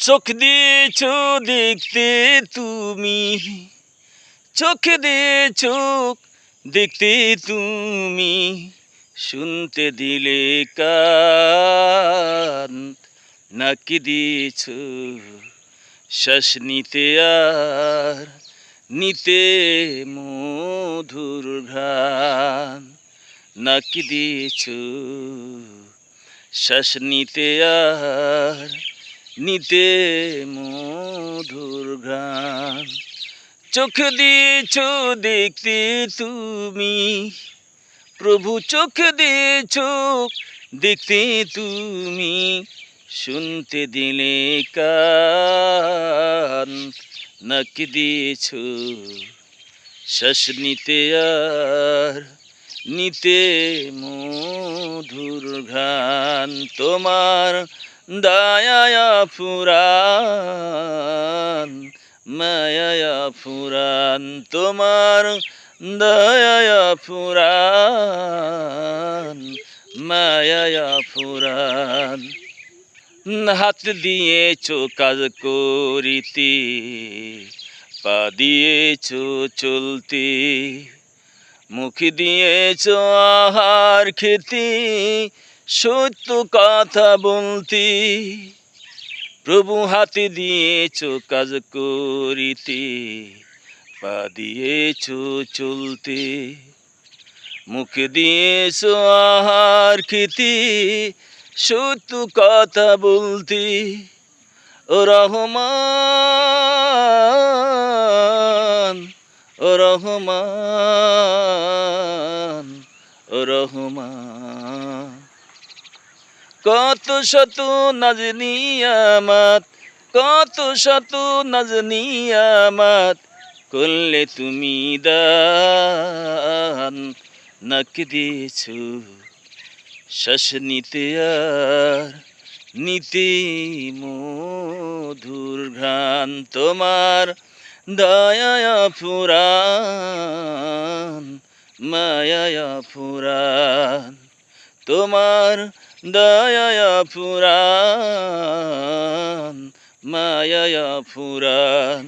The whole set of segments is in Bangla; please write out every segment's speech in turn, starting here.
চোখ দিয়েছো দেখতে তুমি, চোখ দিয়ে চোখ দেখতে তুমি, শুনতে দিলে কান, নাকি দিয়েছো শ্বাস নিতে আর নিতে মধুর ঘ্রাণ, নাকি দিয়েছো শ্বাস নিতে আর নিতে মধুর ঘ্রাণ। চোখ দিয়েছো দেখতে তুমি, প্রভু চোখ দিয়েছো দেখতে তুমি, শুনতে দিলে কান, নাকি দিয়েছো শ্বাস নিতে আর নিতে মধুর ঘ্রাণ। তোমার দয়া ফুরান, মায়া ফুরান, তোমার দয়া ফুরান, মায়া ফুরান। হাত দিয়েছো কাজ করিতে, পা দিয়েছো চলতে, মুখ দিয়েছো আহার খেতে, সত্য কথা বলতে। প্রভু হাতে দিয়েছো কাজ করিতে, পা দিয়েছো চলতে, মুখ দিয়েছো আহার খেতে, সত্য কথা বলতে। ও রহমান, ও রহমান, ও রহমান, কত শত নাজ নিয়ামত, কত শত নাজ নিয়ামত করলে তুমি দান, নাকি দিয়েছো শ্বাস নিতে আর নিতে মধুর ঘ্রাণ। তোমার দয়া ফুরান, মায়া ফুরান, তোমার দয়া ফুরান, মায়া ফুরান।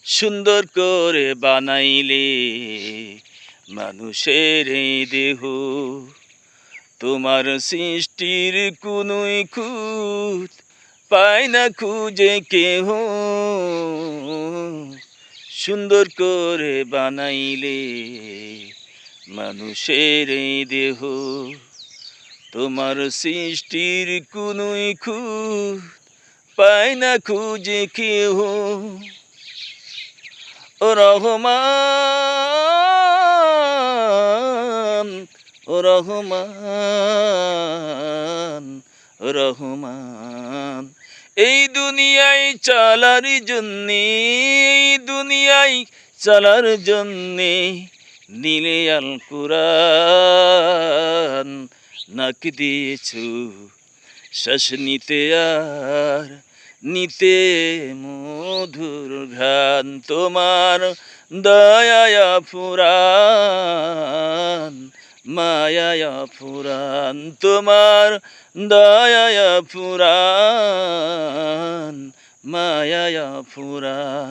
সুন্দর করে বানাইলে মানুষের এই দেহ, তোমার সৃষ্টির কোনোই খুঁত পায় না খুঁজে কেহ। সুন্দর করে বানাইলে মানুষের এই দেহ, তোমার সৃষ্টির কোনোই খুঁত পায় না খুঁজে কেহ। ও রহমান, ও রহমান, ও রহমান, এই দুনিয়ায় চলার জন্যে, এই দুনিয়ায় চলার জন্যে দিলে আল কুরআন, নাকি দিয়েছো শ্বাস নিতে আর নিতে মধুর ঘ্রাণ। তোমার দয়া ফুরান, মায়া ফুরান, তোমার দয়া ফুরান, মায়া ফুরান।